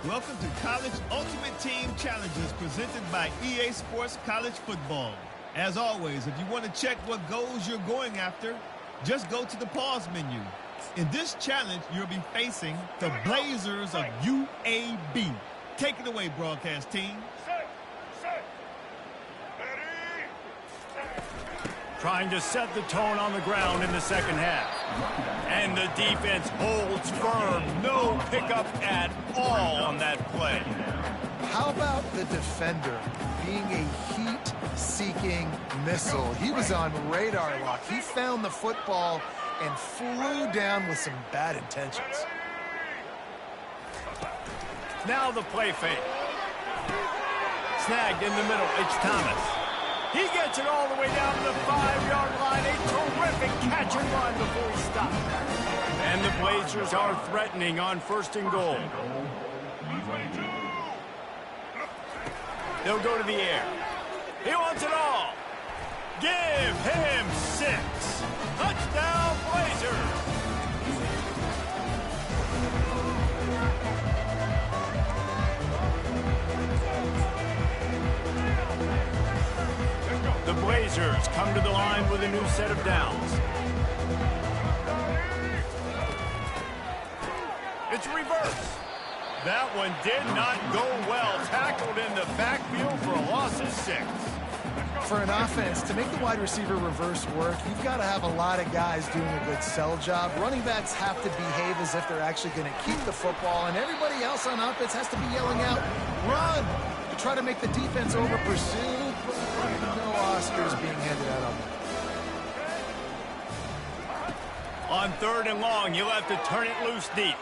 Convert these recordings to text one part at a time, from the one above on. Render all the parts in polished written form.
Welcome to College Ultimate Team Challenges presented by EA Sports College Football. As always, if you want to check what goals you're going after, just go to the pause menu. In this challenge, you'll be facing the Blazers of UAB. Take it away, broadcast team. Trying to set the tone on the ground in the second half. And the defense holds firm. No pickup at all on that play. How about the defender being a heat-seeking missile? He was on radar lock. He found the football and flew down with some bad intentions. Now the play fake. Snagged in the middle. It's Thomas. He gets it all the way down to the 5-yard line. A terrific catch and run before he stopped. And the Blazers are threatening on 1st and goal. They'll go to the air. He wants it all. Give him 6. Touchdown, Blazers. The Blazers come to the line with a new set of downs. It's reverse. That one did not go well. Tackled in the backfield for a loss of 6. For an offense, to make the wide receiver reverse work, you've got to have a lot of guys doing a good sell job. Running backs have to behave as if they're actually going to keep the football, and everybody else on offense has to be yelling out, run, to try to make the defense over-pursue. No Oscars being handed out on that. On 3rd and long, you'll have to turn it loose deep.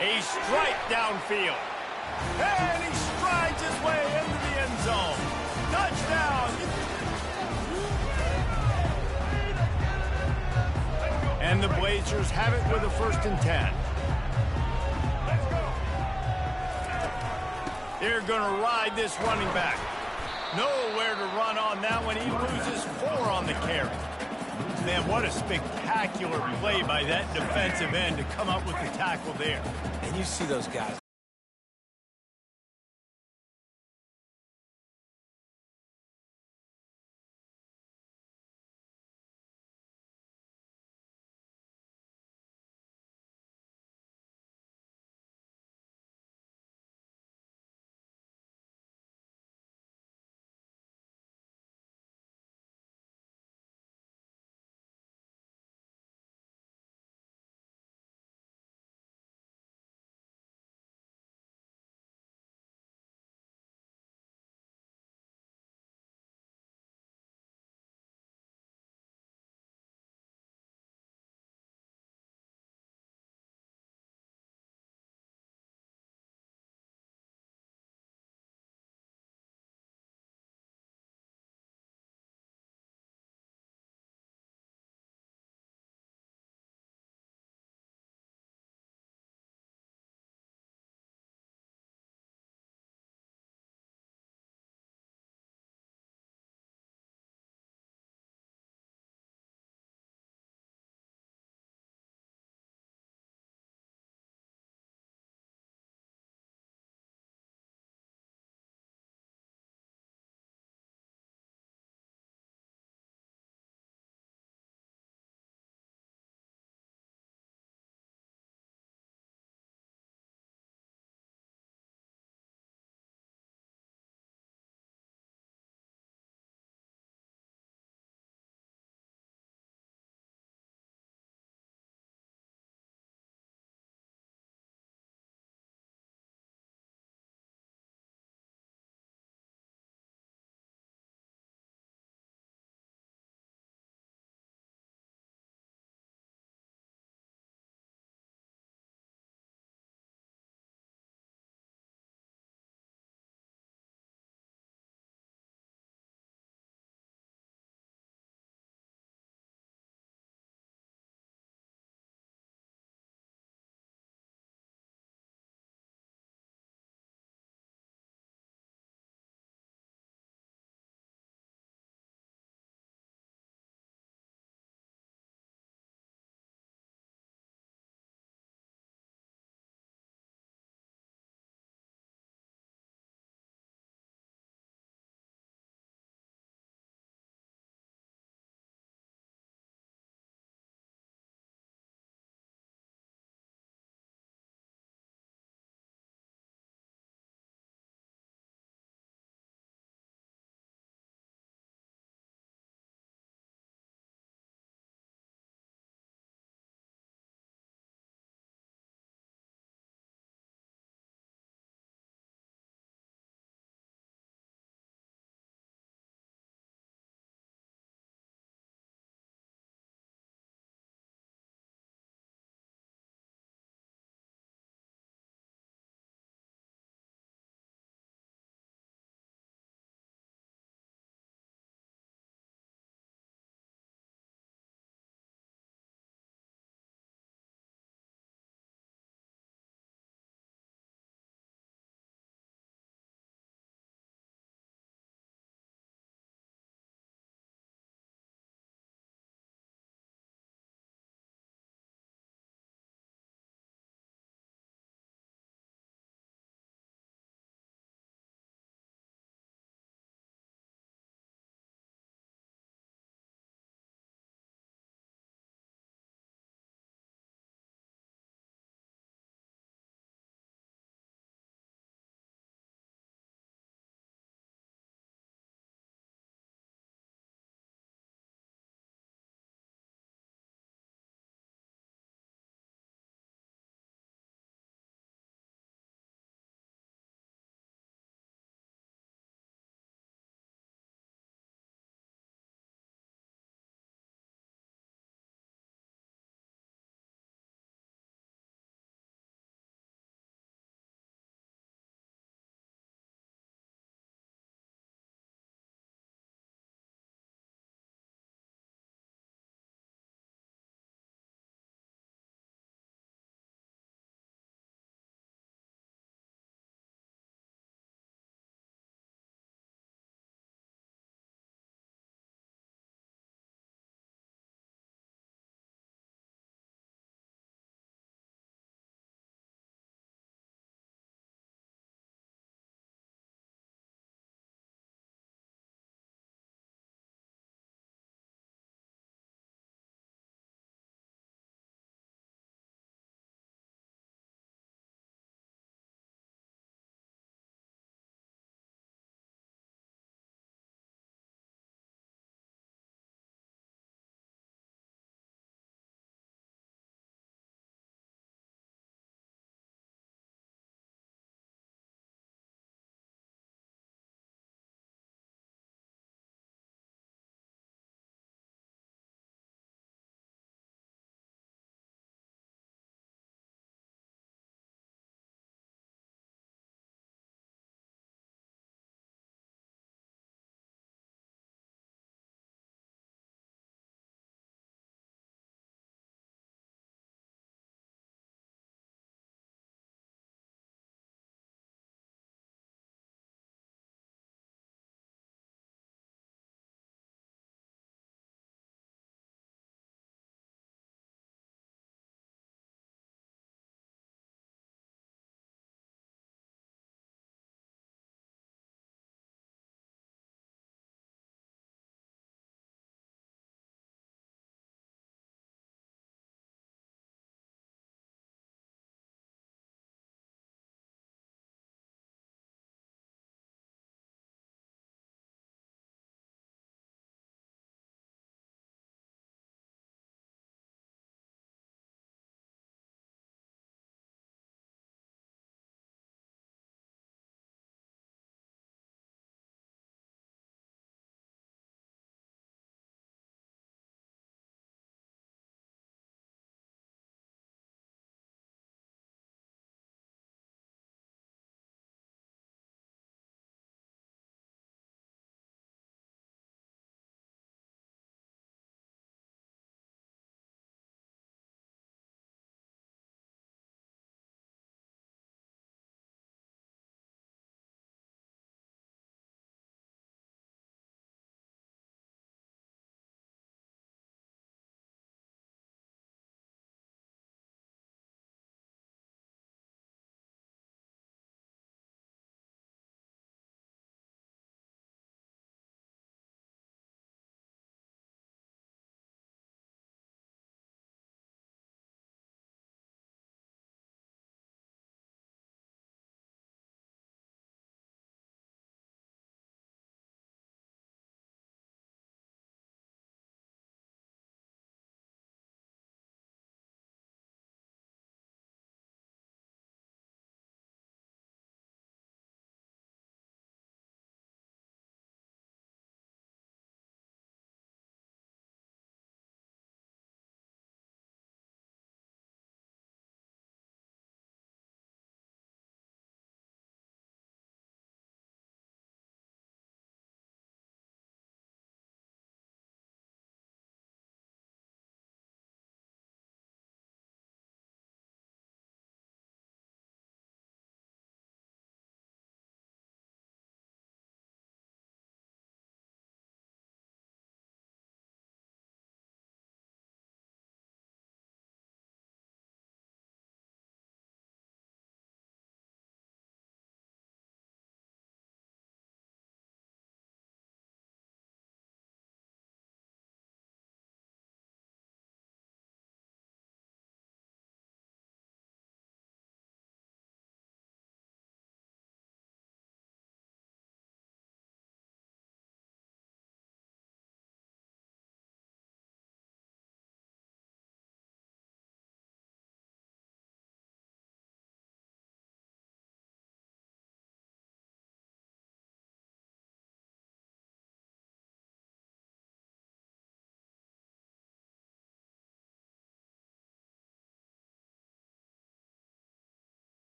A strike downfield. And he strides his way into the end zone. Touchdown! And the Blazers have it with a 1st and 10. They're going to ride this running back. Nowhere to run on that one. He loses 4 on the carry. Man, what a spectacular play by that defensive end to come up with the tackle there. And you see those guys.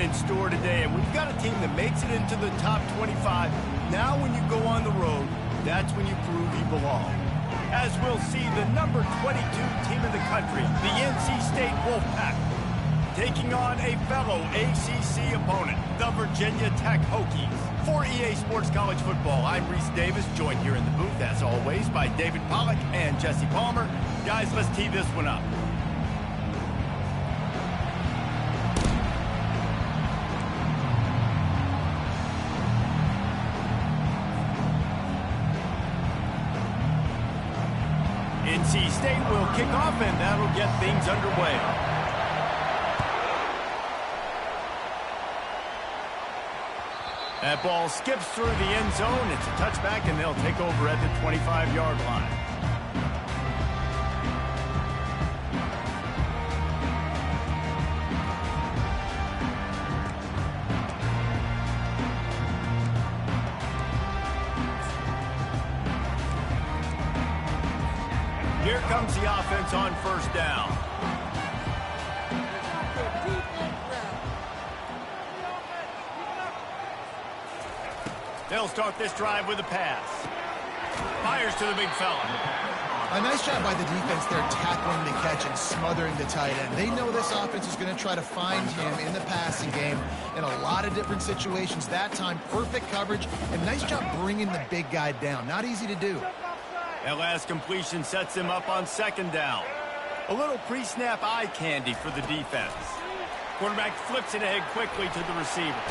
in store today, and when you've got a team that makes it into the top 25, now when you go on the road, that's when you prove you belong. As we'll see, the number 22 team in the country, the NC State Wolfpack, taking on a fellow ACC opponent, the Virginia Tech Hokies. For EA Sports College Football, I'm Reese Davis, joined here in the booth, as always, by David Pollack and Jesse Palmer. Guys, let's tee this one up. NC State will kick off, and that'll get things underway. That ball skips through the end zone. It's a touchback, and they'll take over at the 25-yard line. Here comes the offense on first down. They'll start this drive with a pass. Fires to the big fella. A nice job by the defense there, tackling the catch and smothering the tight end. They know this offense is going to try to find him in the passing game in a lot of different situations. That time, perfect coverage, and nice job bringing the big guy down. Not easy to do. That last completion sets him up on second down. A little pre-snap eye candy for the defense. Quarterback flips it ahead quickly to the receiver.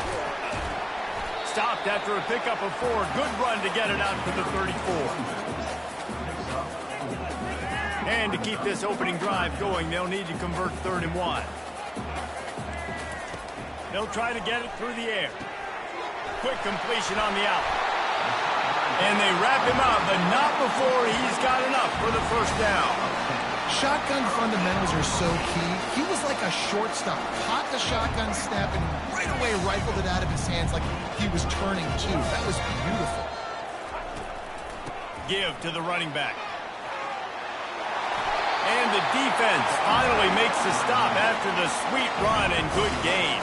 Stopped after a pickup of 4. Good run to get it out to the 34. And to keep this opening drive going, they'll need to convert 3rd and 1. They'll try to get it through the air. Quick completion on the out. And they wrap him up, but not before he's got enough for the first down. Shotgun fundamentals are so key. He was like a shortstop. Caught the shotgun snap and right away rifled it out of his hands like he was turning two. That was beautiful. Give to the running back. And the defense finally makes the stop after the sweet run and good gain.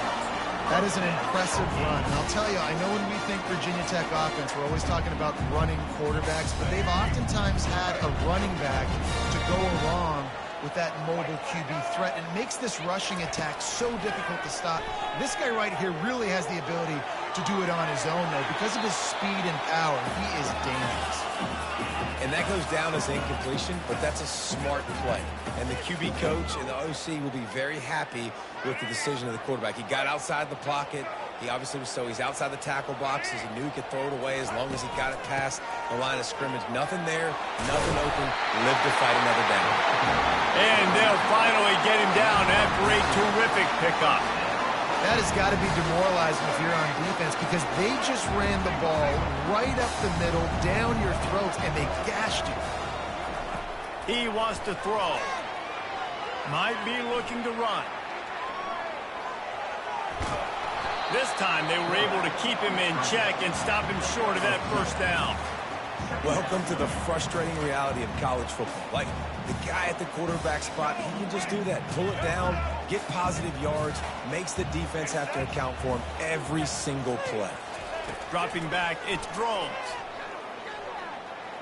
That is an impressive run. And I'll tell you, I know when we think Virginia Tech offense, we're always talking about running quarterbacks, but they've oftentimes had a running back to go along with that mobile QB threat. And it makes this rushing attack so difficult to stop. This guy right here really has the ability to do it on his own, though. Because of his speed and power, he is dangerous. And that goes down as incompletion, but that's a smart play. And the QB coach and the OC will be very happy with the decision of the quarterback. He got outside the pocket. He obviously was he's outside the tackle boxes. He knew he could throw it away as long as he got it past the line of scrimmage. Nothing there, nothing open. Live to fight another down. And they'll finally get him down after a terrific pickup. That has got to be demoralizing if you're on defense because they just ran the ball right up the middle, down your throats, and they gashed you. He wants to throw. Might be looking to run. This time they were able to keep him in check and stop him short of that first down. Welcome to the frustrating reality of college football. Like, the guy at the quarterback spot, he can just do that. Pull it down, get positive yards, makes the defense have to account for him every single play. Dropping back, it's Groves.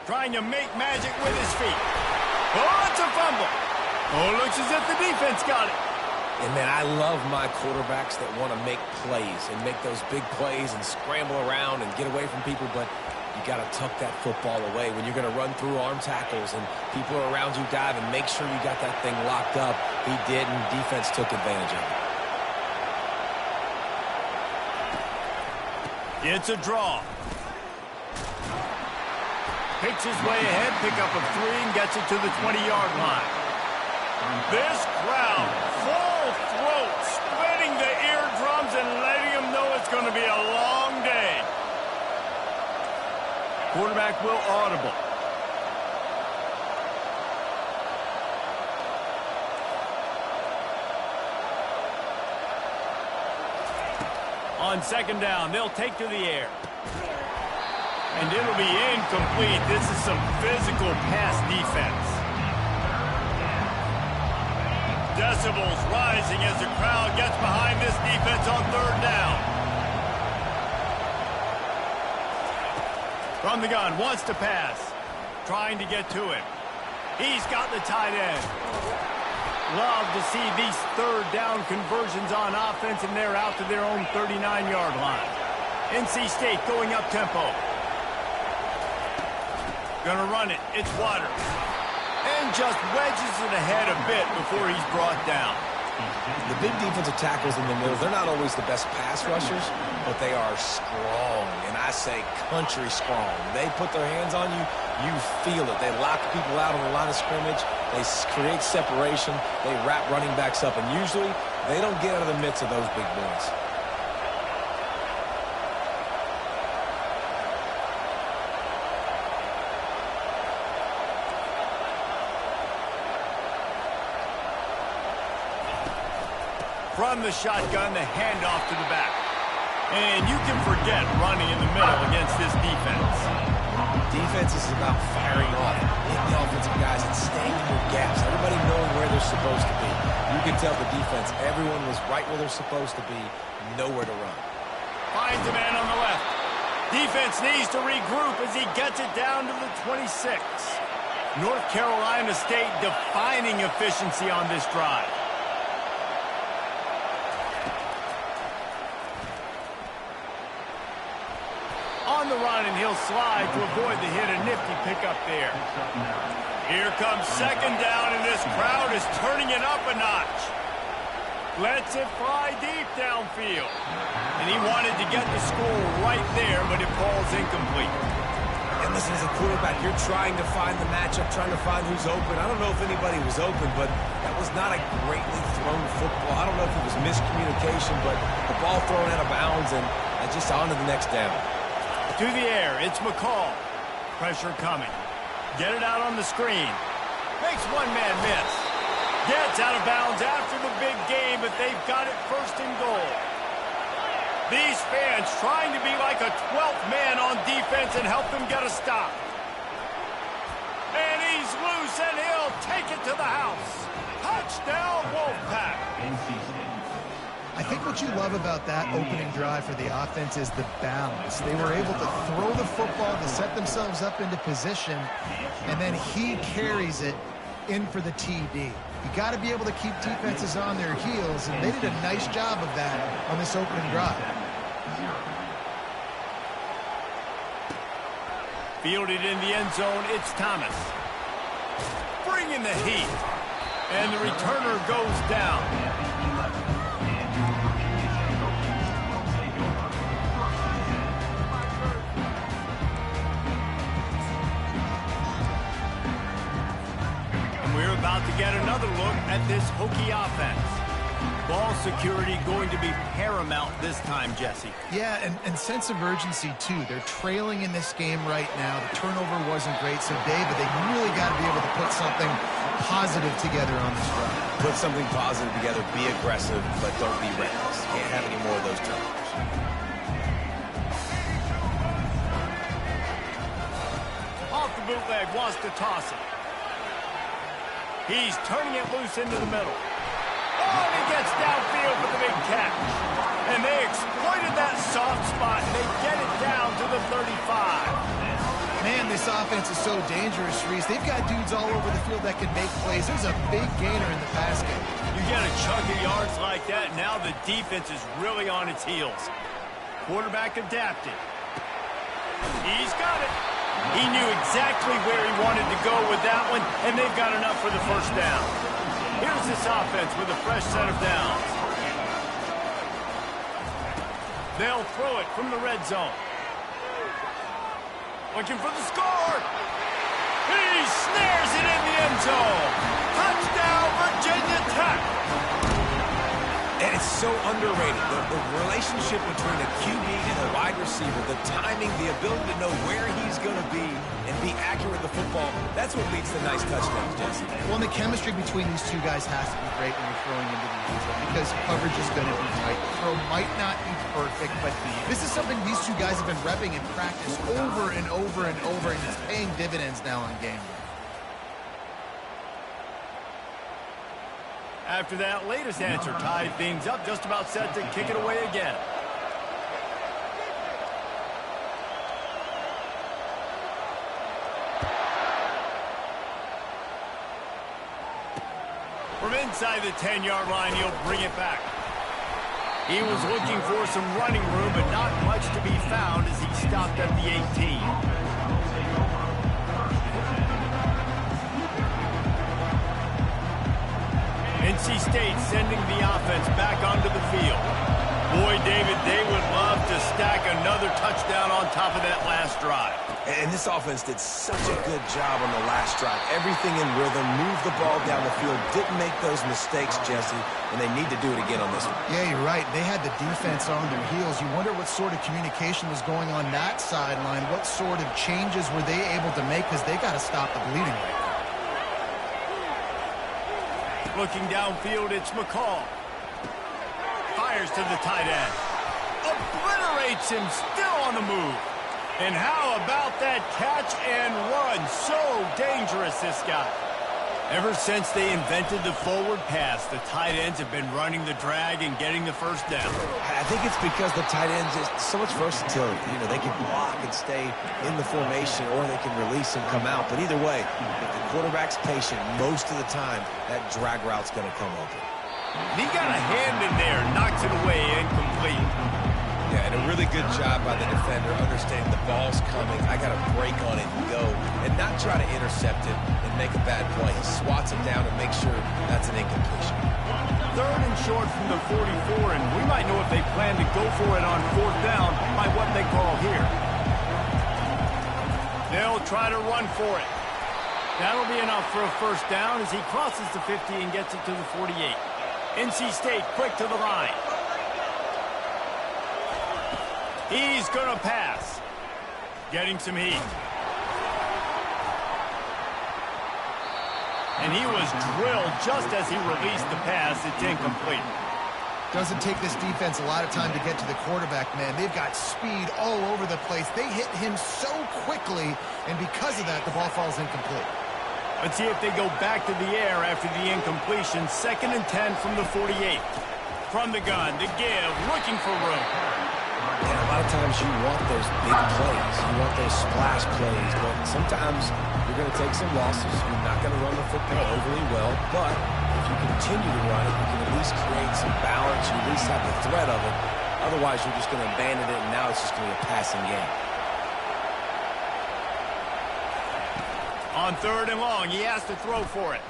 Trying to make magic with his feet. Oh, it's a fumble. Oh, looks as if the defense got it. And, man, I love my quarterbacks that want to make plays and make those big plays and scramble around and get away from people, but you got to tuck that football away when you're going to run through arm tackles and people are around you dive and make sure you got that thing locked up. He did, and defense took advantage of it. It's a draw. Picks his way ahead, pick up of 3, and gets it to the 20-yard line. This crowd, full throat, splitting the eardrums and letting them know it's going to be a long day. Quarterback will audible. On second down, they'll take to the air. And it'll be incomplete. This is some physical pass defense. Decibels rising as the crowd gets behind this defense on third down. From the gun, wants to pass. Trying to get to him. He's got the tight end. Love to see these third down conversions on offense, and they're out to their own 39-yard line. NC State going up tempo. Gonna run it. It's Waters. And just wedges it ahead a bit before he's brought down. The big defensive tackles in the middle, they're not always the best pass rushers, but they are strong, and I say country strong. They put their hands on you, you feel it. They lock people out on the line of scrimmage. They create separation. They wrap running backs up, and usually they don't get out of the midst of those big boys. From the shotgun, the handoff to the back. And you can forget running in the middle against this defense. Defense is about firing off, hitting the offensive guys and staying in your gaps. Everybody knowing where they're supposed to be. You can tell the defense, everyone was right where they're supposed to be, nowhere to run. Finds a man on the left. Defense needs to regroup as he gets it down to the 26. North Carolina State defining efficiency on this drive. On the run, and he'll slide to avoid the hit. A nifty pickup there. Here comes second down, and this crowd is turning it up a notch. Lets it fly deep downfield. And he wanted to get the score right there, but it falls incomplete. And listen, as a quarterback, you're trying to find the matchup, trying to find who's open. I don't know if anybody was open, but that was not a greatly thrown football. I don't know if it was miscommunication, but the ball thrown out of bounds, and just on to the next down. To the air, it's McCall. Pressure coming. Get it out on the screen. Makes one man miss. Gets out of bounds after the big game, but they've got it first and goal. These fans trying to be like a 12th man on defense and help them get a stop. And he's loose, and he'll take it to the house. Touchdown, Wolfpack. I think what you love about that opening drive for the offense is the balance. They were able to throw the football to set themselves up into position, and then he carries it in for the TD. You got to be able to keep defenses on their heels, and they did a nice job of that on this opening drive. Fielded in the end zone, it's Thomas. Bringing the heat. And the returner goes down. We're about to get another look at this Hokie offense. Ball security going to be paramount this time, Jesse. Yeah, and sense of urgency, too. They're trailing in this game right now. The turnover wasn't great, so David, they really got to be able to put something positive together on this run. Put something positive together, be aggressive, but don't be reckless. Can't have any more of those turnovers. Off the bootleg, wants to toss it. He's turning it loose into the middle. Oh, and he gets downfield for the big catch. And they exploited that soft spot, and they get it down to the 35. Man, this offense is so dangerous, Reese. They've got dudes all over the field that can make plays. There's a big gainer in the pass game. You get a chunk of yards like that, now the defense is really on its heels. Quarterback adapted. He's got it. He knew exactly where he wanted to go with that one, and they've got enough for the first down. Here's this offense with a fresh set of downs. They'll throw it from the red zone. Looking for the score. He snares it in the end zone. Touchdown, Virginia Tech. And it's so underrated. The relationship between a QB and a wide receiver, the timing, the ability to know where he's going to be and be accurate with the football, that's what leads to nice touchdowns, Jesse. Well, and the chemistry between these two guys has to be great when you're throwing into the end zone because coverage is going to be tight. The throw might not be perfect, but this is something these two guys have been repping in practice over and over and over, and it's paying dividends now on game day. After that latest answer tied things up, just about set to kick it away again. From inside the 10-yard line, he'll bring it back. He was looking for some running room, but not much to be found as he stopped at the 18. NC State sending the offense back onto the field. Boy, David, they would love to stack another touchdown on top of that last drive. And this offense did such a good job on the last drive. Everything in rhythm, moved the ball down the field, didn't make those mistakes, Jesse, and they need to do it again on this one. Yeah, you're right. They had the defense on their heels. You wonder what sort of communication was going on that sideline. What sort of changes were they able to make, because they got to stop the bleeding right now. Looking downfield, it's McCall. Fires to the tight end. Obliterates him, still on the move. And how about that catch and run? So dangerous, this guy. Ever since they invented the forward pass, the tight ends have been running the drag and getting the first down. I think it's because the tight ends is so much versatility. You know, they can block and stay in the formation, or they can release and come out. But either way, if the quarterback's patient most of the time, that drag route's going to come open. He got a hand in there, knocks it away, incomplete. Yeah, and a really good job by the defender, understanding the ball's coming. I got to break on it and go, and not try to intercept it and make a bad play. He swats it down and makes sure that's an incompletion. Third and short from the 44, and we might know if they plan to go for it on fourth down by what they call here. They'll try to run for it. That'll be enough for a first down as he crosses the 50 and gets it to the 48. NC State quick to the line. He's going to pass. Getting some heat. And he was drilled just as he released the pass. It's incomplete. Doesn't take this defense a lot of time to get to the quarterback, man. They've got speed all over the place. They hit him so quickly, and because of that, the ball falls incomplete. Let's see if they go back to the air after the incompletion. 2nd and 10 from the 48. From the gun, to give, looking for room. And a lot of times you want those big plays. You want those splash plays. But sometimes you're going to take some losses. You're not going to run the football overly well. But if you continue to run it, you can at least create some balance. You at least have the threat of it. Otherwise, you're just going to abandon it, and now it's just going to be a passing game. On 3rd and long, he has to throw for it.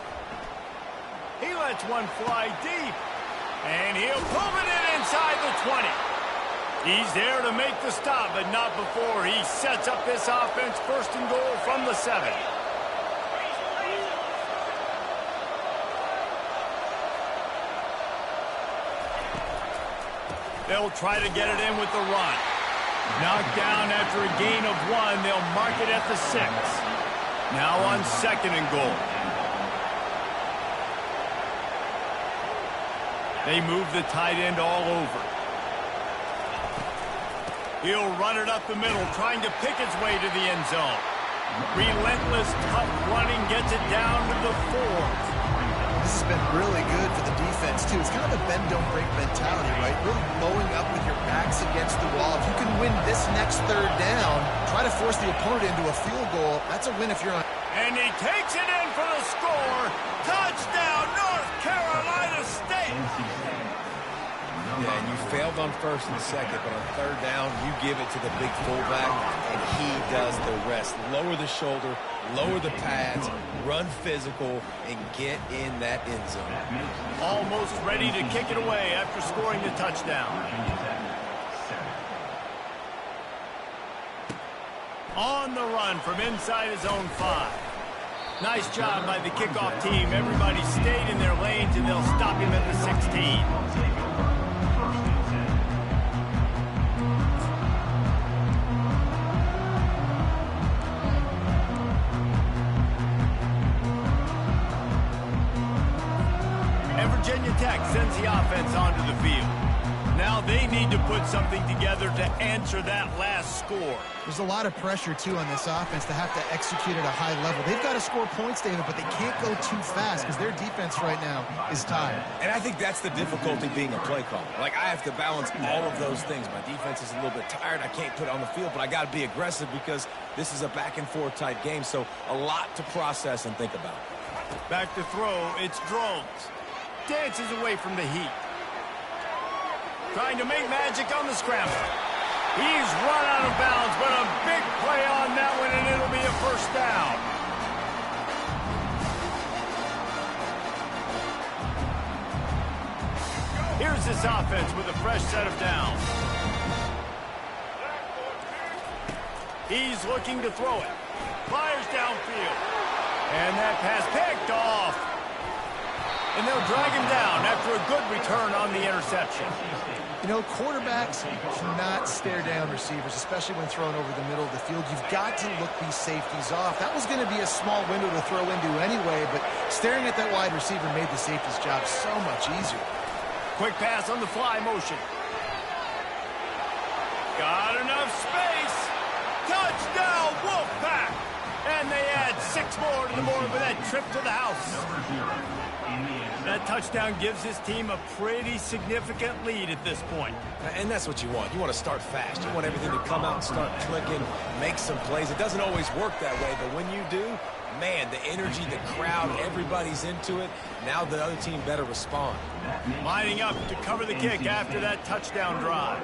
He lets one fly deep. And he'll pull it in inside the 20. He's there to make the stop, but not before he sets up this offense. 1st and goal from the 7. They'll try to get it in with the run. Knocked down after a gain of 1. They'll mark it at the 6. Now on 2nd and goal. They move the tight end all over. He'll run it up the middle, trying to pick his way to the end zone. Relentless, tough running gets it down to the 4. This has been really good for the defense, too. It's kind of a bend-don't-break mentality, right? Really bowing up with your backs against the wall. If you can win this next 3rd down, try to force the opponent into a field goal. That's a win if you're on. And he takes it in for the score. Touchdown, North Carolina State. Yeah, and you failed on 1st and 2nd, but on 3rd down, you give it to the big fullback, and he does the rest. Lower the shoulder, lower the pads, run physical, and get in that end zone. Almost ready to kick it away after scoring the touchdown. On the run from inside his own 5. Nice job by the kickoff team. Everybody stayed in their lanes, and they'll stop him at the 16. Virginia Tech sends the offense onto the field. Now they need to put something together to answer that last score. There's a lot of pressure, too, on this offense to have to execute at a high level. They've got to score points, David, but they can't go too fast because their defense right now is tired. And I think that's the difficulty being a play caller. Like, I have to balance all of those things. My defense is a little bit tired. I can't put it on the field, but I got to be aggressive because this is a back-and-forth type game, so a lot to process and think about. Back to throw, it's Drones. dances away from the heat. Trying to make magic on the scramble. He's run out of bounds, but a big play on that one, and it'll be a first down. Here's this offense with a fresh set of downs. He's looking to throw it. Fires downfield. And that pass picked off. And they'll drag him down after a good return on the interception. You know, quarterbacks cannot stare down receivers, especially when thrown over the middle of the field. You've got to look these safeties off. That was going to be a small window to throw into anyway, but staring at that wide receiver made the safety's job so much easier. Quick pass on the fly motion. Got enough space. Touchdown, Wolfpack! And they add 6 more to the board with that trip to the house. That touchdown gives his team a pretty significant lead at this point. And that's what you want. You want to start fast. You want everything to come out and start clicking, make some plays. It doesn't always work that way, but when you do, man, the energy, the crowd, everybody's into it. Now the other team better respond. Lining up to cover the kick after that touchdown drive.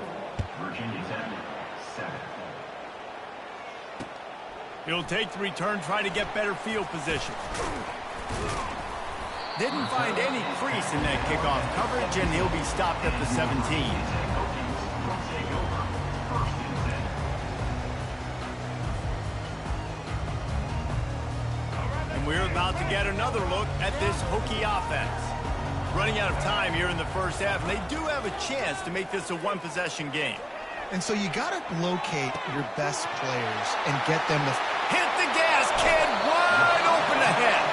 He'll take the return, try to get better field position. Didn't find any crease in that kickoff coverage, and he'll be stopped at the 17. And we're about to get another look at this Hokie offense. Running out of time here in the first half, and they do have a chance to make this a one-possession game. And so you got to locate your best players and get them to hit the gas, kid, wide open ahead.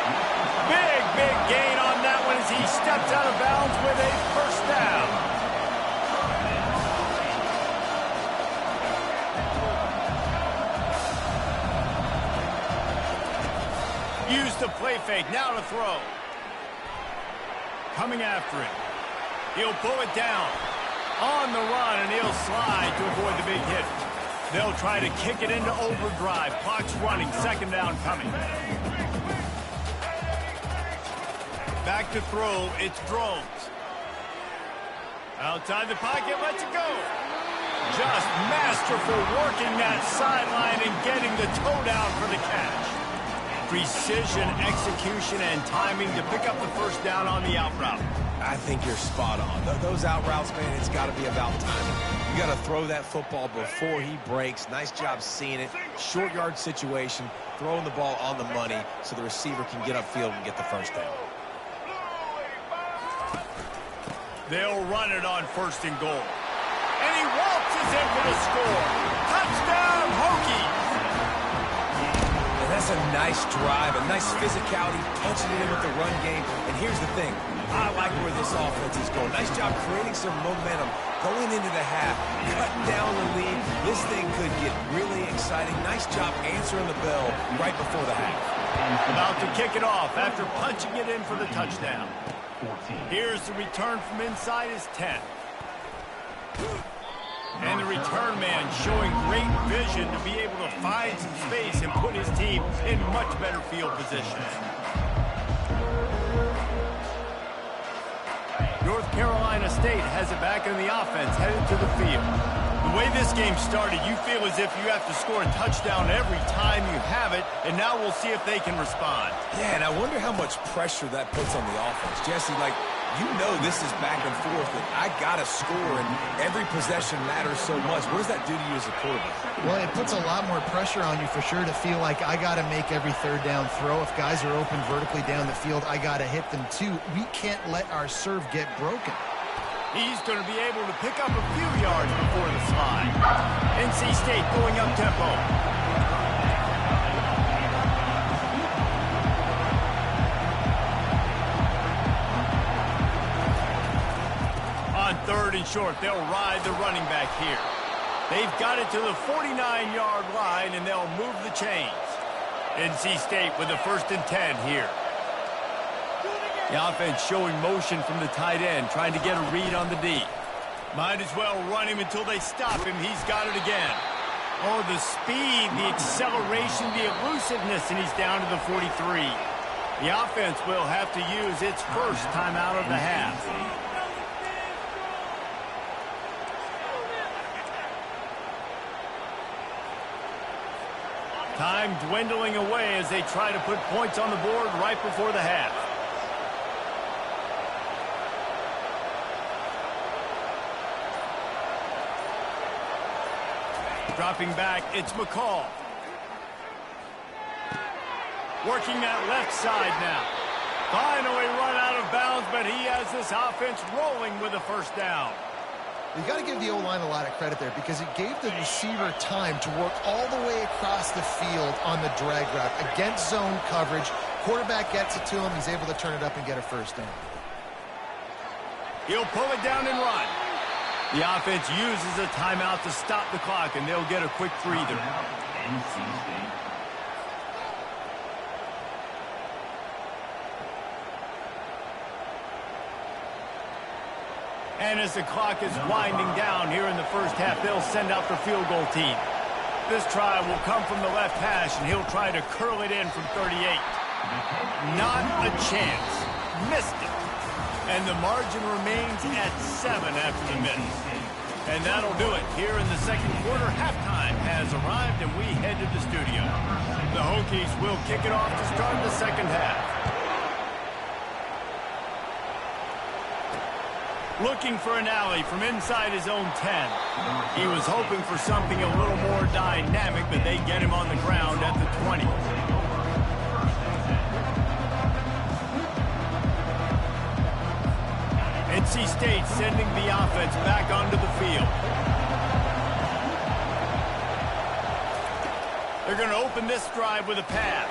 Big gain on that one as he steps out of bounds with a first down. Used the play fake, now to throw. Coming after it. He'll pull it down. On the run, and he'll slide to avoid the big hit. They'll try to kick it into overdrive. Clock's running, second down coming. Back to throw, it's Drones. Outside the pocket, lets it go. Just masterful working that sideline and getting the toe down for the catch. Precision, execution, and timing to pick up the first down on the out route. I think you're spot on. Those out routes, man, it's got to be about timing. You got to throw that football before he breaks. Nice job seeing it. Short yard situation, throwing the ball on the money so the receiver can get upfield and get the first down. They'll run it on first and goal. And he waltzes in for the score. Touchdown, Hokies! And that's a nice drive, a nice physicality, punching it in with the run game. And here's the thing. I like where this offense is going. Nice job creating some momentum going into the half, cutting down the lead. This thing could get really exciting. Nice job answering the bell right before the half. About to kick it off after punching it in for the touchdown. Here's the return from inside his 10. And the return man showing great vision to be able to find some space and put his team in much better field position. North Carolina State has it back in the offense, headed to the field. The way this game started, you feel as if you have to score a touchdown every time you have it, and now we'll see if they can respond. Yeah, and I wonder how much pressure that puts on the offense. Jesse, you know this is back and forth, and I got to score, and every possession matters so much. What does that do to you as a quarterback? Well, it puts a lot more pressure on you for sure to feel like I got to make every third down throw. If guys are open vertically down the field, I got to hit them too. We can't let our serve get broken. He's going to be able to pick up a few yards before the slide. NC State going up tempo. On third and short, they'll ride the running back here. They've got it to the 49-yard line, and they'll move the chains. NC State with the 1st and 10 here. The offense showing motion from the tight end, trying to get a read on the D. Might as well run him until they stop him. He's got it again. Oh, the speed, the acceleration, the elusiveness, and he's down to the 43. The offense will have to use its first timeout of the half. Time dwindling away as they try to put points on the board right before the half. Dropping back, it's McCall. Working that left side now. Finally run out of bounds, but he has this offense rolling with a first down. You got to give the O-line a lot of credit there because it gave the receiver time to work all the way across the field on the drag route against zone coverage. Quarterback gets it to him. He's able to turn it up and get a first down. He'll pull it down and run. The offense uses a timeout to stop the clock, and they'll get a quick breather. And as the clock is winding down here in the first half, they'll send out the field goal team. This try will come from the left hash, and he'll try to curl it in from 38. Not a chance. Missed it. And the margin remains at 7 after the miss. And that'll do it. Here in the second quarter, halftime has arrived, and we head to the studio. The Hokies will kick it off to start the second half. Looking for an alley from inside his own 10. He was hoping for something a little more dynamic, but they get him on the ground at the 20. NC State sending the offense back onto the field. They're going to open this drive with a pass.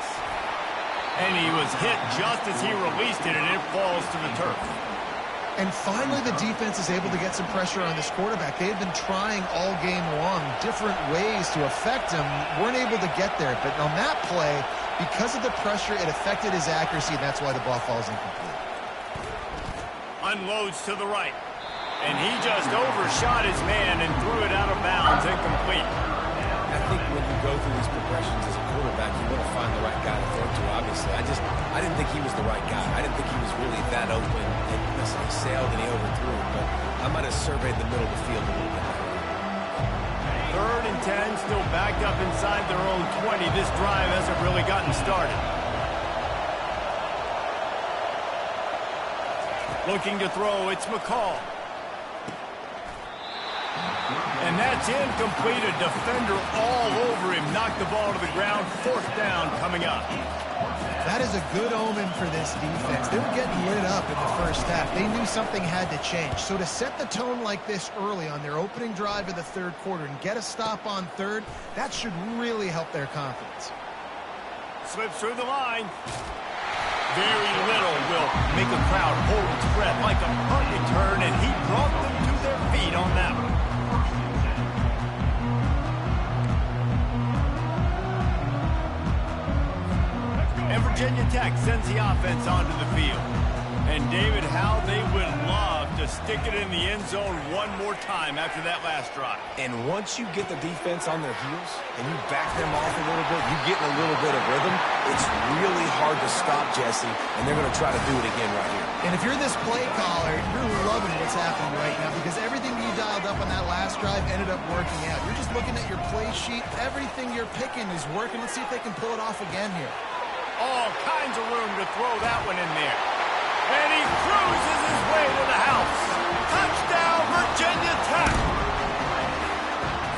And he was hit just as he released it, and it falls to the turf. And finally, the defense is able to get some pressure on this quarterback. They had been trying all game long different ways to affect him. Weren't able to get there. But on that play, because of the pressure, it affected his accuracy, and that's why the ball falls incomplete. Unloads to the right. And he just overshot his man and threw it out of bounds, incomplete. I think when you go through these progressions as a quarterback, you want to find the right guy to throw to, obviously. I didn't think he was the right guy. I didn't think he was really that open. And listen, he sailed and he overthrew it, but I might have surveyed the middle of the field a little bit. 3rd and 10, still backed up inside their own 20. This drive hasn't really gotten started. Looking to throw, it's McCall. And that's incomplete. A defender all over him. Knocked the ball to the ground. 4th down coming up. That is a good omen for this defense. They were getting lit up in the first half. They knew something had to change. So to set the tone like this early on their opening drive of the 3rd quarter and get a stop on 3rd, that should really help their confidence. Slips through the line. Very little will make a crowd hold its breath like a punt return, and he brought them to their feet on that one. And Virginia Tech sends the offense onto the field. And David, how they would love to stick it in the end zone one more time after that last drive. And once you get the defense on their heels and you back them off a little bit, you get in a little bit of rhythm, it's really hard to stop, Jesse, and they're going to try to do it again right here. And if you're this play caller, you're loving what's happening right now because everything you dialed up on that last drive ended up working out. You're just looking at your play sheet. Everything you're picking is working. Let's see if they can pull it off again here. All kinds of room to throw that one in there. And he cruises his way to the house. Touchdown, Virginia Tech.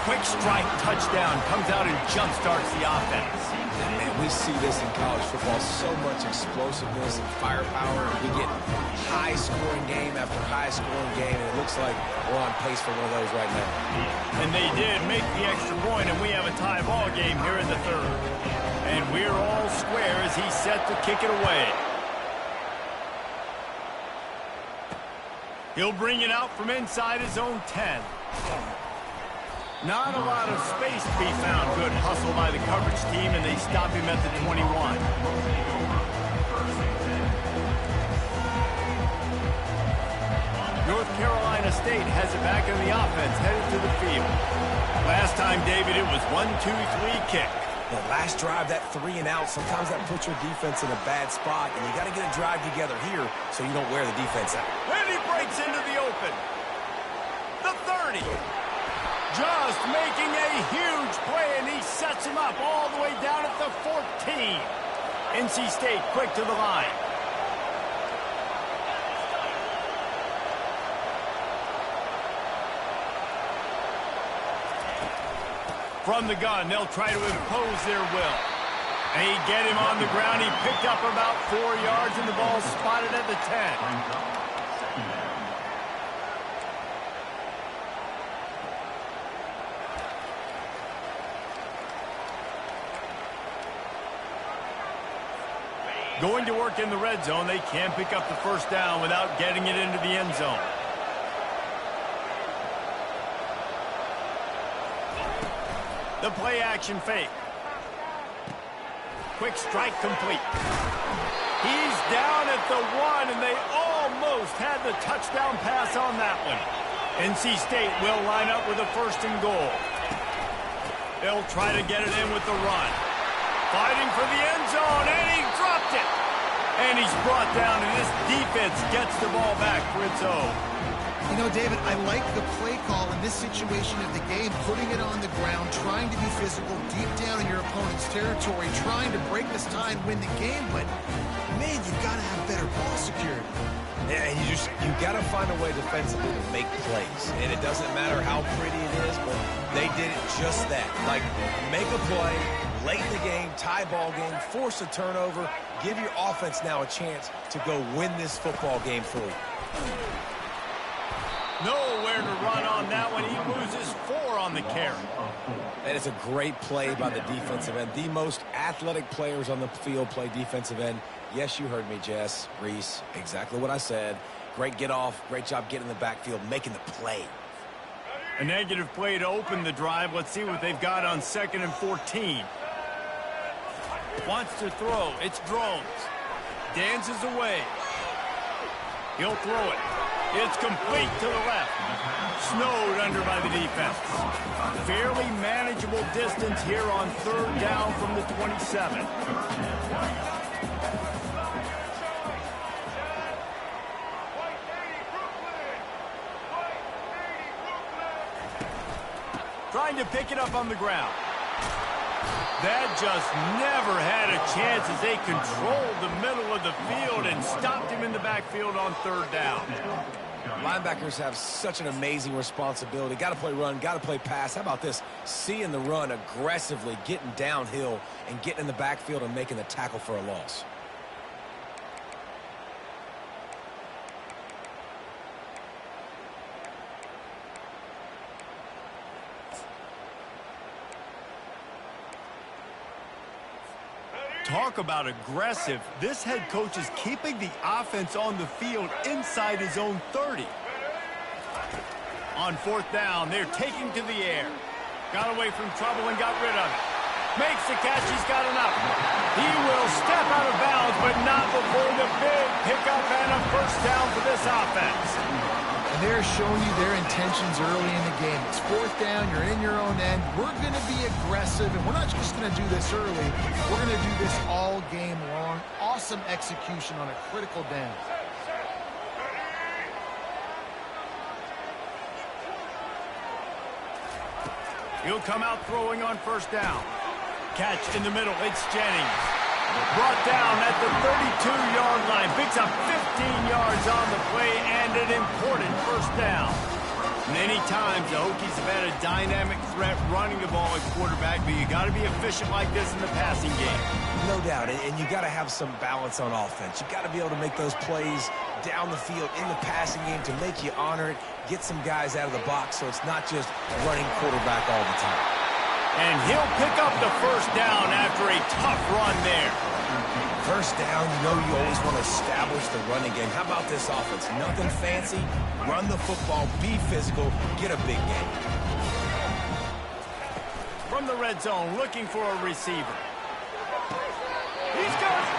Quick strike touchdown comes out and jumpstarts the offense. Man, we see this in college football, so much explosiveness and firepower. We get high-scoring game after high-scoring game, and it looks like we're on pace for one of those right now. And they did make the extra point, and we have a tie ball game here in the 3rd. And we're all square as he's set to kick it away. He'll bring it out from inside his own 10. Not a lot of space to be found. Good hustle by the coverage team, and they stop him at the 21. North Carolina State has it back in the offense, headed to the field. Last time, David, it was 1-2-3 kick. The last drive, that 3 and out, sometimes that puts your defense in a bad spot, and you got to get a drive together here so you don't wear the defense out. And he breaks into the open. The 30. Just making a huge play, and he sets him up all the way down at the 14. NC State quick to the line. From the gun, they'll try to impose their will. They get him on the ground. He picked up about 4 yards, and the ball spotted at the 10. Going to work in the red zone, they can't pick up the first down without getting it into the end zone. The play action fake. Quick strike complete. He's down at the 1, and they almost had the touchdown pass on that one. NC State will line up with a 1st and goal. They'll try to get it in with the run. Fighting for the end zone, and he dropped it. And he's brought down, and this defense gets the ball back for its own. You know, David, I like the play call in this situation of the game, putting it on the ground, trying to be physical deep down in your opponent's territory, trying to break this tie and win the game, but, man, you've got to have better ball security. Yeah, and you got to find a way defensively to make plays. And it doesn't matter how pretty it is, but they did it just that. Like, make a play, late in the game, tie ball game, force a turnover, give your offense now a chance to go win this football game for you. Nowhere to run on that one. He loses 4 on the carry. And it's a great play by the defensive end. The most athletic players on the field play defensive end. Yes, you heard me, Jess, Reese. Exactly what I said. Great get off. Great job getting in the backfield, making the play. A negative play to open the drive. Let's see what they've got on 2nd and 14. Wants to throw. It's Drones. Dances away. He'll throw it. It's complete to the left. Snowed under by the defense. Fairly manageable distance here on 3rd down from the 27. Trying to pick it up on the ground. That just never had a chance as they controlled the middle of the field and stopped him in the backfield on 3rd down. Linebackers have such an amazing responsibility. Got to play run, got to play pass. How about this? Seeing the run aggressively, getting downhill, and getting in the backfield and making the tackle for a loss. Talk about aggressive. This head coach is keeping the offense on the field inside his own 30. On 4th down, they're taking to the air. Got away from trouble and got rid of it. Makes the catch. He's got enough. He will step out of bounds, but not before the big pickup and a 1st down for this offense. And they're showing you their intentions early in the game. It's 4th down, you're in your own end. We're going to be aggressive, and we're not just going to do this early. We're going to do this all game long. Awesome execution on a critical down. He'll come out throwing on 1st down. Catch in the middle. It's Jennings. Brought down at the 32-yard line. Picks up 15 yards on the play and an important 1st down. Many times the Hokies have had a dynamic threat running the ball at quarterback, but you got to be efficient like this in the passing game. No doubt, and you got to have some balance on offense. You got to be able to make those plays down the field in the passing game to make you honor it, get some guys out of the box so it's not just running quarterback all the time. And he'll pick up the 1st down after a tough run there. 1st down, you know you always want to establish the running game. How about this offense? Nothing fancy. Run the football, be physical, get a big game. From the red zone, looking for a receiver. He's got it.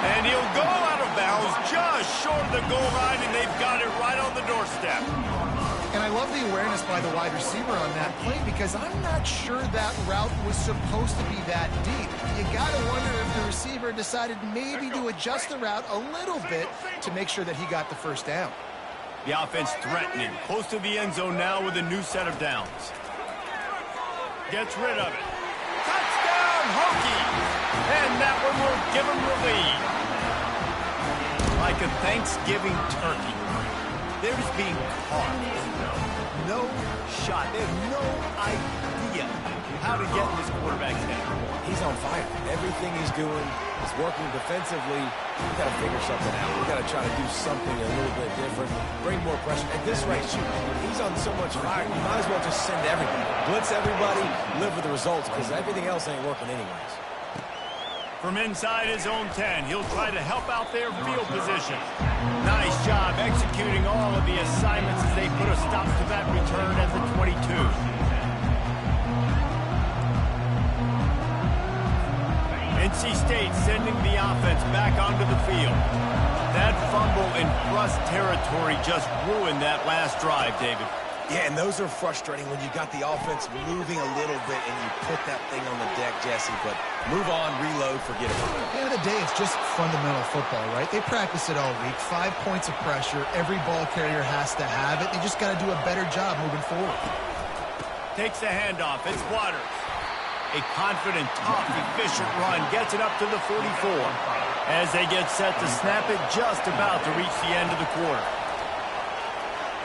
And he'll go out of bounds just short of the goal line, and they've got it right on the doorstep. And I love the awareness by the wide receiver on that play because I'm not sure that route was supposed to be that deep. You got to wonder if the receiver decided maybe to adjust the route a little bit to make sure that he got the first down. The offense threatening. Close to the end zone now with a new set of downs. Gets rid of it. Touchdown, Hokies! And that one will give them the lead. Like a Thanksgiving turkey. They're just being caught. No shot. They have no idea how to get in this quarterback's head. He's on fire. Everything he's doing is working defensively. We've got to figure something out. We've got to try to do something a little bit different. Bring more pressure. At this rate, shoot, he's on so much fire, you might as well just send everybody. Blitz everybody, live with the results, because everything else ain't working anyways. From inside his own 10, he'll try to help out their field position. Nice job executing all of the assignments as they put a stop to that return at the 22. NC State sending the offense back onto the field. That fumble in Russ territory just ruined that last drive, David. Yeah, and those are frustrating when you got the offense moving a little bit and you put that thing on the deck, Jesse. But move on, reload, forget about it. At the end of the day, it's just fundamental football, right? They practice it all week. 5 points of pressure. Every ball carrier has to have it. They just got to do a better job moving forward. Takes the handoff. It's Waters. A confident, tough, efficient run gets it up to the 44 as they get set to snap it just about to reach the end of the quarter.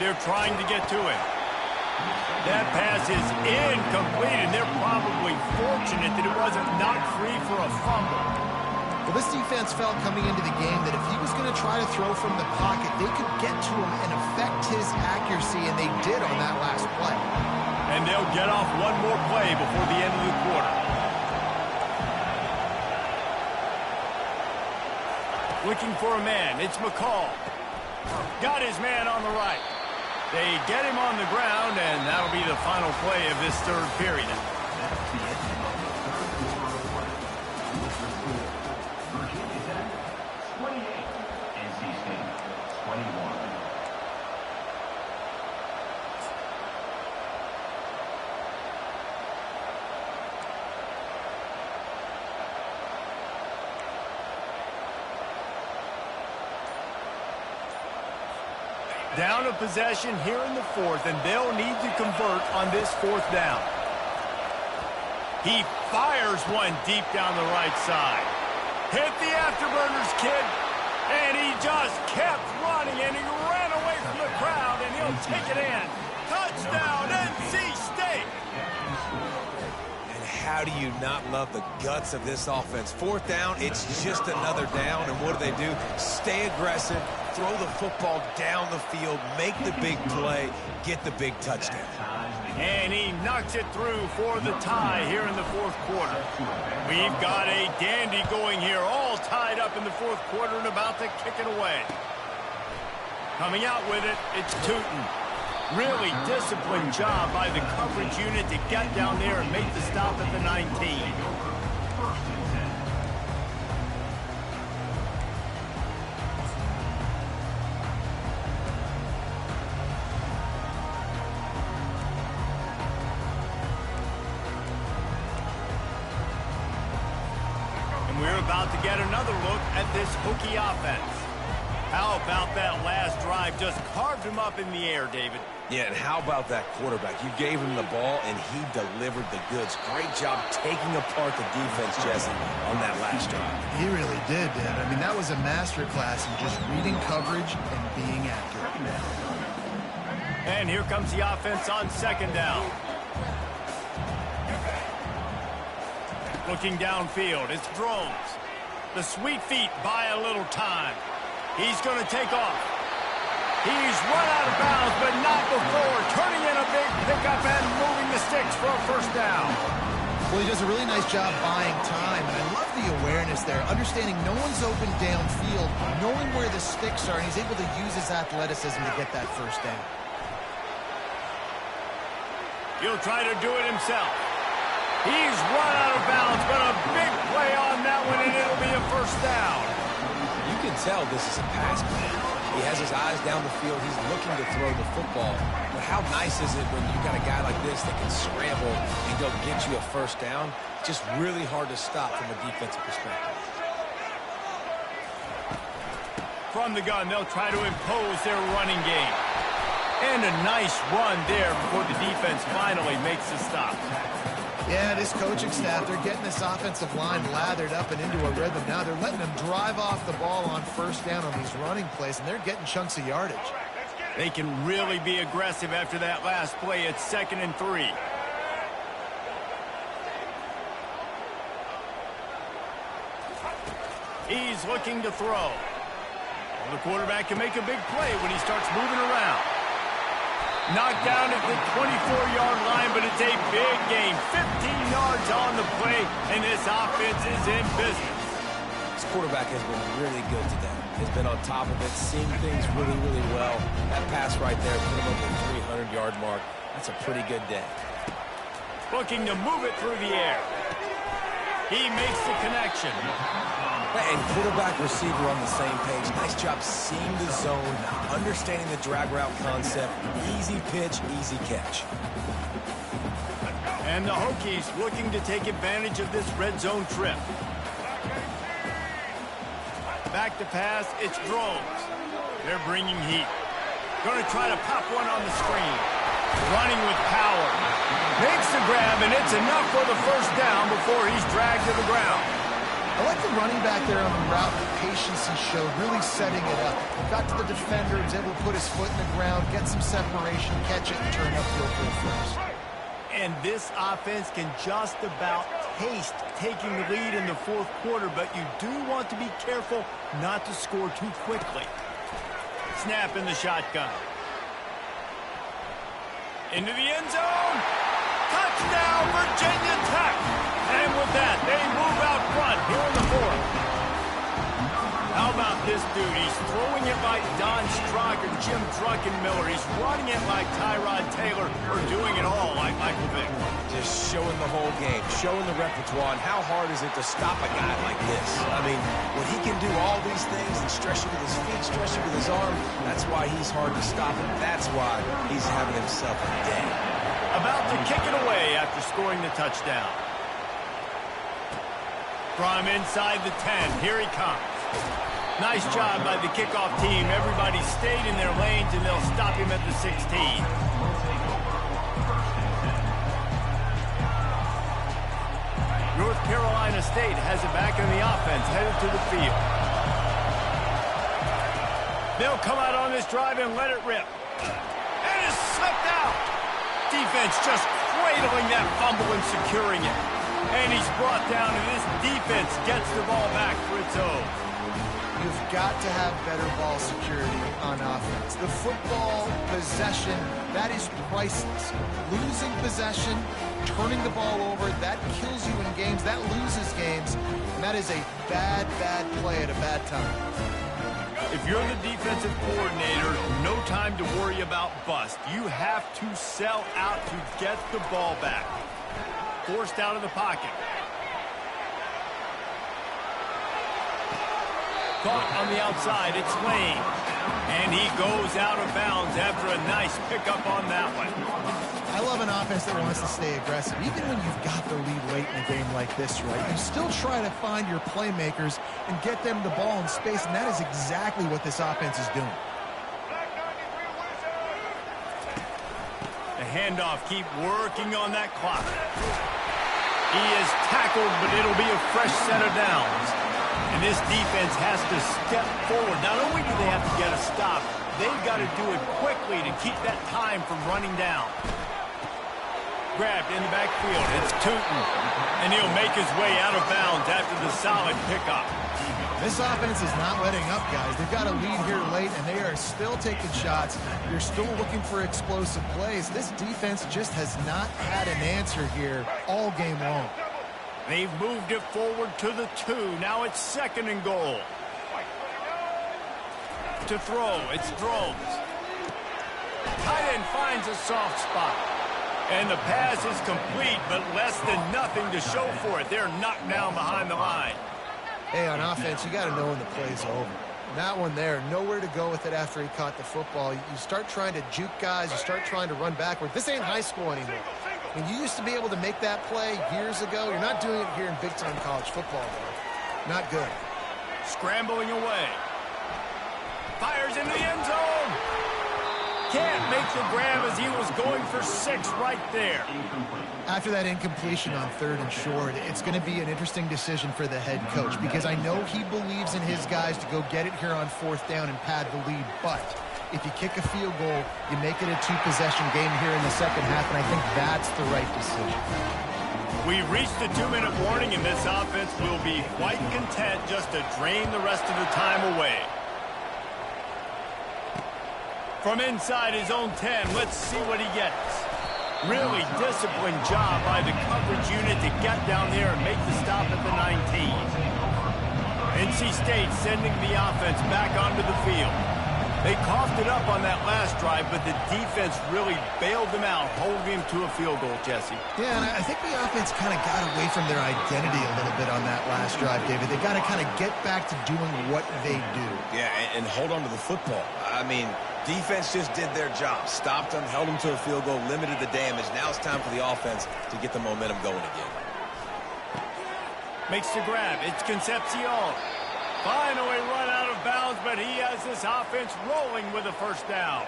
They're trying to get to it. That pass is incomplete, and they're probably fortunate that it wasn't knocked free for a fumble. Well, this defense felt coming into the game that if he was going to try to throw from the pocket, they could get to him and affect his accuracy, and they did on that last play. And they'll get off one more play before the end of the quarter. Looking for a man. It's McCall. Got his man on the right. They get him on the ground, and that'll be the final play of this third period. Down a possession here in the fourth, and they'll need to convert on this fourth down. He fires one deep down the right side. Hit the afterburners, kid. And he just kept running, and he ran away from the crowd, and he'll take it in. Touchdown, NC State! And how do you not love the guts of this offense? Fourth down, it's just another down, and what do? Stay aggressive. Throw the football down the field, make the big play, get the big touchdown. And he knocks it through for the tie here in the fourth quarter. We've got a dandy going here, all tied up in the fourth quarter and about to kick it away. Coming out with it, it's Tootin. Really disciplined job by the coverage unit to get down there and make the stop at the 19. We're about to get another look at this Hokie offense. How about that last drive? Just carved him up in the air, David. Yeah, and how about that quarterback? You gave him the ball, and he delivered the goods. Great job taking apart the defense, Jesse, on that last drive. He really did, Dan. I mean, that was a masterclass in just reading coverage and being accurate. And here comes the offense on second down. Looking downfield, it's Drones. The sweet feet buy a little time. He's going to take off. He's run out of bounds, but not before turning in a big pickup and moving the sticks for a first down. Well, he does a really nice job buying time, and I love the awareness there, understanding no one's open downfield, knowing where the sticks are, and he's able to use his athleticism to get that first down. He'll try to do it himself. He's run out of bounds, but a big play on that one, and it'll be a first down. You can tell this is a pass play. He has his eyes down the field. He's looking to throw the football. But how nice is it when you got a guy like this that can scramble and go get you a first down? Just really hard to stop from a defensive perspective. From the gun, they'll try to impose their running game. And a nice run there before the defense finally makes the stop. Yeah, this coaching staff, they're getting this offensive line lathered up and into a rhythm. Now they're letting them drive off the ball on first down on these running plays, and they're getting chunks of yardage. They can really be aggressive after that last play. It's 2nd and 3. He's looking to throw. Well, the quarterback can make a big play when he starts moving around. Knocked down at the 24-yard line, but it's a big game. 15 yards on the play, and this offense is in business. This quarterback has been really good today. Has been on top of it, seeing things really, really well. That pass right there put him over the 300-yard mark. That's a pretty good day. Looking to move it through the air. He makes the connection. And quarterback receiver on the same page. Nice job seeing the zone, understanding the drag route concept. Easy pitch, easy catch. And the Hokies looking to take advantage of this red zone trip. Back to pass, it's Drones. They're bringing heat. Going to try to pop one on the screen. Running with power. Makes the grab, and it's enough for the first down before he's dragged to the ground. I like the running back there on the route, the patience he showed, really setting it up. Got to the defender, was able to put his foot in the ground, get some separation, catch it, and turn upfield for the first. And this offense can just about taste taking the lead in the fourth quarter, but you do want to be careful not to score too quickly. Snap in the shotgun. Into the end zone. Touchdown, Virginia Tech. And with that, they move out front here in the fourth. How about this dude? He's throwing it like Don Strock or Jim Druckenmiller. He's running it like Tyrod Taylor, or doing it all like Michael Vick. Just showing the whole game, showing the repertoire, and how hard is it to stop a guy like this? I mean, when he can do all these things and stretch it with his feet, stretch it with his arm, that's why he's hard to stop, and that's why he's having himself a day. About to kick it away after scoring the touchdown. From inside the 10, here he comes. Nice job by the kickoff team. Everybody stayed in their lanes, and they'll stop him at the 16. North Carolina State has it back on the offense, headed to the field. They'll come out on this drive and let it rip. And it's slipped out. Defense just cradling that fumble and securing it. And he's brought down, and this defense gets the ball back for its own. You've got to have better ball security on offense. The football possession, that is priceless. Losing possession, turning the ball over, that kills you in games, that loses games, and that is a bad, bad play at a bad time. If you're the defensive coordinator, no time to worry about bust. You have to sell out to get the ball back. Forced out of the pocket. Caught on the outside, it's Lane. And he goes out of bounds after a nice pickup on that one. I love an offense that wants to stay aggressive. Even when you've got the lead late in a game like this, right? You still try to find your playmakers and get them the ball in space, and that is exactly what this offense is doing. The handoff, keep working on that clock. He is tackled, but it'll be a fresh set of downs. And this defense has to step forward. Not only do they have to get a stop, they've got to do it quickly to keep that time from running down. Grabbed in the backfield. It's Tootin. And he'll make his way out of bounds after the solid pickup. This offense is not letting up, guys. They've got a lead here late, and they are still taking shots. They're still looking for explosive plays. This defense just has not had an answer here all game long. They've moved it forward to the 2. Now it's 2nd and goal. To throw, it's Drones. Tight end finds a soft spot. And the pass is complete, but less than nothing to show for it. They're knocked down behind the line. Hey, on offense, you got to know when the play's over. That one there, nowhere to go with it after he caught the football. You start trying to juke guys. You start trying to run backward. This ain't high school anymore. I mean, you used to be able to make that play years ago. You're not doing it here in big-time college football, though. Not good. Scrambling away. Fires into the end zone. Can't make the grab as he was going for 6 right there. After that incompletion on 3rd and short, it's going to be an interesting decision for the head coach because I know he believes in his guys to go get it here on 4th down and pad the lead. But if you kick a field goal, you make it a 2-possession game here in the second half, and I think that's the right decision. We've reached the 2-minute warning, and this offense will be quite content just to drain the rest of the time away. From inside his own 10, let's see what he gets. Really disciplined job by the coverage unit to get down there and make the stop at the 19. NC State sending the offense back onto the field. They coughed it up on that last drive, but the defense really bailed them out, holding him to a field goal, Jesse. Yeah, and I think the offense kind of got away from their identity a little bit on that last drive, David. They got to kind of get back to doing what they do. Yeah, and hold on to the football. I mean, defense just did their job. Stopped them, held them to a field goal, limited the damage. Now it's time for the offense to get the momentum going again. Makes the grab. It's Concepcion. Finally run out of bounds, but he has this offense rolling with a 1st down.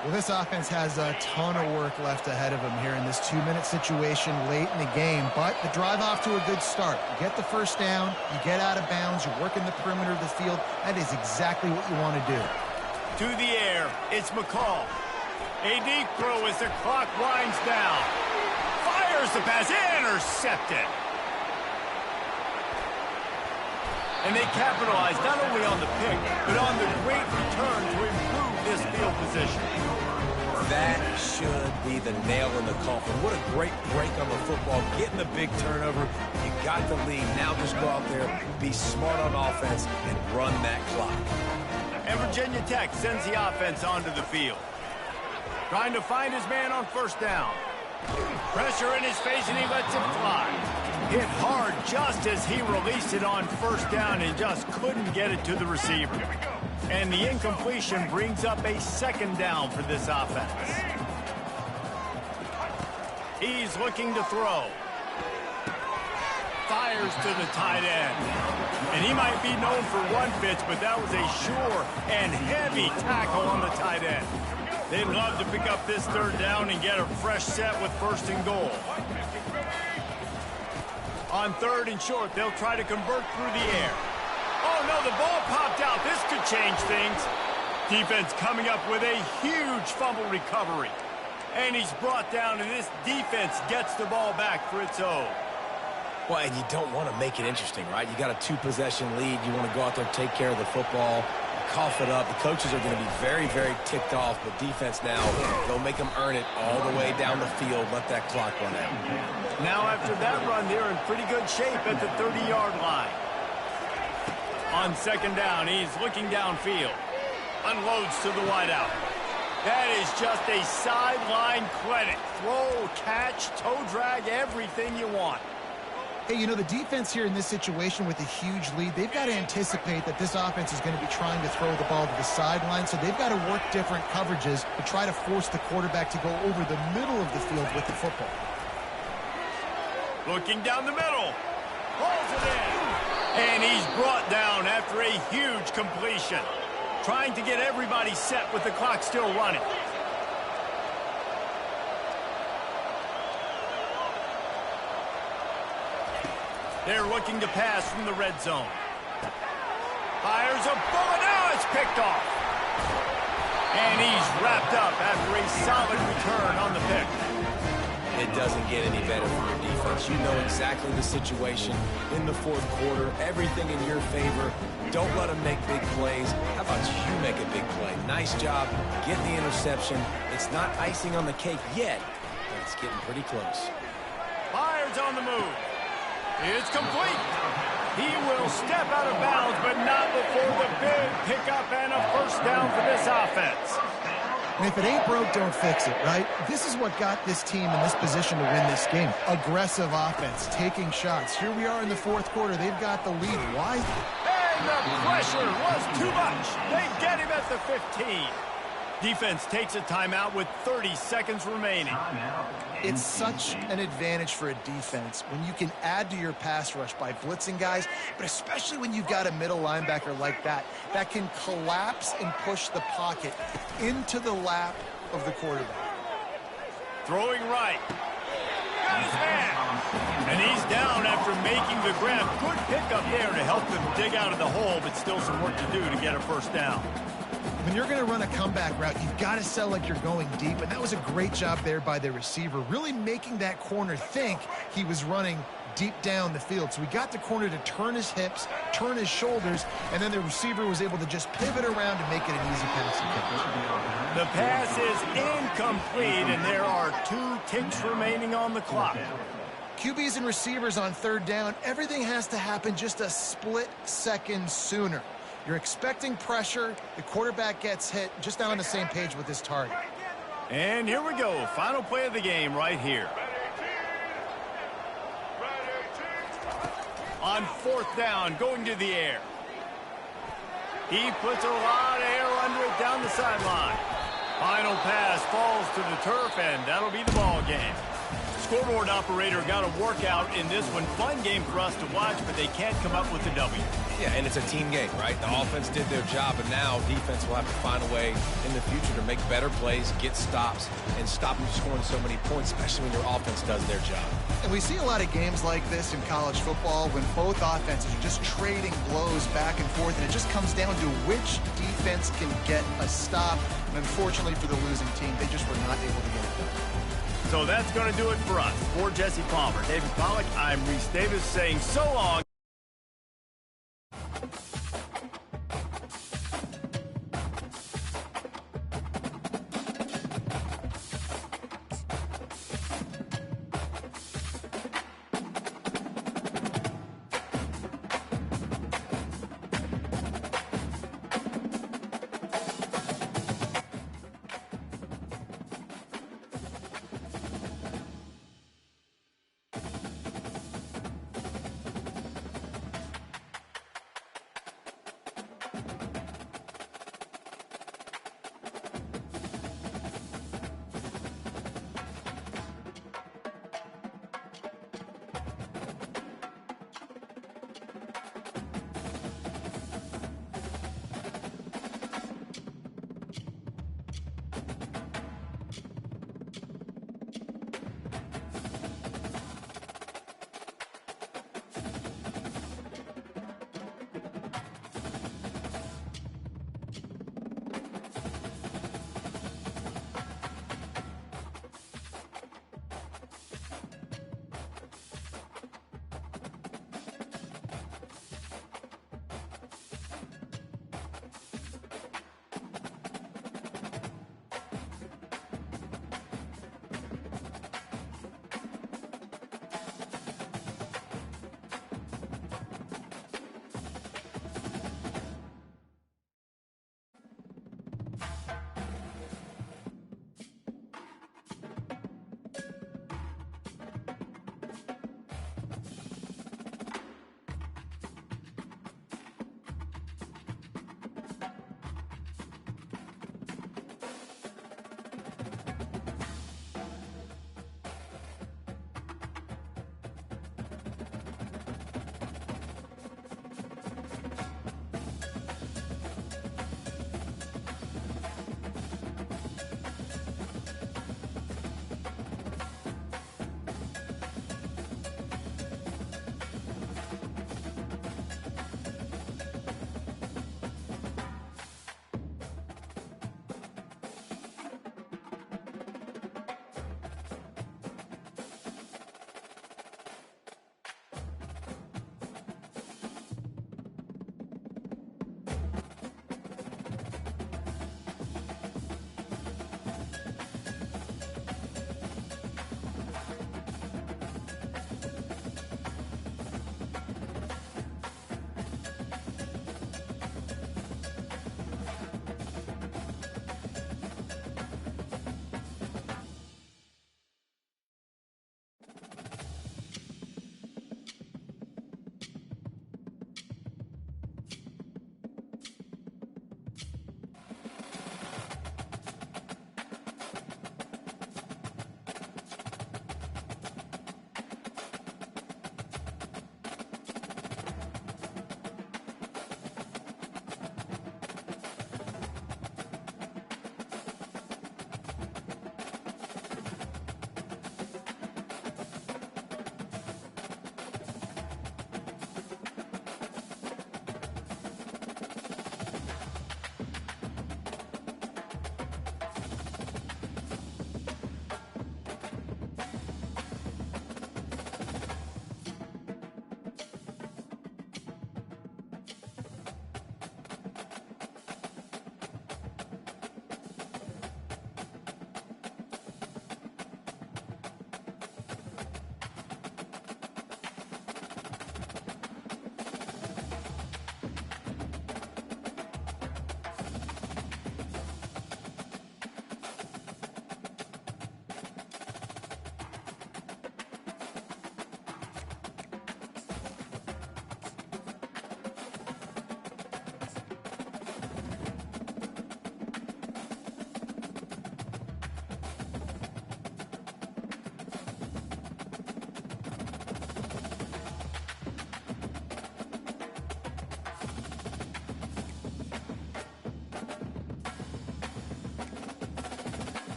Well, this offense has a ton of work left ahead of them here in this 2-minute situation late in the game, but the drive off to a good start. You get the 1st down, you get out of bounds, you're working the perimeter of the field. That is exactly what you want to do. To the air, it's McCall. A deep throw as the clock winds down. Fires the pass, intercepted. And they capitalize not only on the pick, but on the great return to improve this field position. That should be the nail in the coffin. What a great break on the football. Getting the big turnover. You got the lead. Now just go out there, be smart on offense, and run that clock. And Virginia Tech sends the offense onto the field. Trying to find his man on 1st down. Pressure in his face, and he lets it fly. Hit hard just as he released it on 1st down and just couldn't get it to the receiver. And the incompletion brings up a 2nd down for this offense. He's looking to throw. Fires to the tight end. And he might be known for one pitch, but that was a sure and heavy tackle on the tight end. They'd love to pick up this 3rd down and get a fresh set with 1st and goal. On 3rd and short, they'll try to convert through the air. Oh, no, the ball popped out. This could change things. Defense coming up with a huge fumble recovery. And he's brought down, and this defense gets the ball back for its own. Well, and you don't want to make it interesting, right? You got a 2-possession lead. You want to go out there, take care of the football, cough it up. The coaches are going to be very, very ticked off, but defense now, they'll make them earn it all the way down the field, let that clock run out. Now after that run, they're in pretty good shape at the 30-yard line. On 2nd down, he's looking downfield. Unloads to the wideout. That is just a sideline credit. Throw, catch, toe drag, everything you want. Hey, you know, the defense here in this situation with a huge lead, they've got to anticipate that this offense is going to be trying to throw the ball to the sideline, so they've got to work different coverages to try to force the quarterback to go over the middle of the field with the football. Looking down the middle. Pulls it in. And he's brought down after a huge completion. Trying to get everybody set with the clock still running. They're looking to pass from the red zone. Fires a bullet. Now it's picked off. And he's wrapped up after a solid return on the pick. It doesn't get any better for your defense. You know exactly the situation in the 4th quarter. Everything in your favor. Don't let them make big plays. How about you make a big play? Nice job getting the interception. It's not icing on the cake yet, but it's getting pretty close. Fires on the move. It's complete. He will step out of bounds, but not before the big pickup and a 1st down for this offense. And if it ain't broke, don't fix it, right? This is what got this team in this position to win this game. Aggressive offense, taking shots. Here we are in the 4th quarter. They've got the lead. Why? Hey, And the pressure was too much. They get him at the 15. Defense takes a timeout with 30 seconds remaining. It's such an advantage for a defense when you can add to your pass rush by blitzing guys, but especially when you've got a middle linebacker like that can collapse and push the pocket into the lap of the quarterback. Throwing right. Got his man. And he's down after making the grab. Good pickup there to help them dig out of the hole, but still some work to do to get a first down. When you're going to run a comeback route, you've got to sell like you're going deep, and that was a great job there by the receiver, really making that corner think he was running deep down the field. So we got the corner to turn his hips, turn his shoulders, and then the receiver was able to just pivot around and make it an easy pass to catch. The pass is incomplete, and there are 2 ticks remaining on the clock. QBs and receivers on third down, everything has to happen just a split second sooner. You're expecting pressure. The quarterback gets hit. Just not on the same page with this target. And here we go. Final play of the game right here. On fourth down, going to the air. He puts a lot of air under it down the sideline. Final pass falls to the turf, and that'll be the ball game. Scoreboard operator got a workout in this one. Fun game for us to watch, but they can't come up with a W. Yeah, and it's a team game, right? The offense did their job, and now defense will have to find a way in the future to make better plays, get stops, and stop them scoring so many points, especially when your offense does their job. And we see a lot of games like this in college football when both offenses are just trading blows back and forth, and it just comes down to which defense can get a stop. And unfortunately for the losing team, they just were not able to get it done. So that's going to do it for us. For Jesse Palmer, David Pollack, I'm Reese Davis saying so long.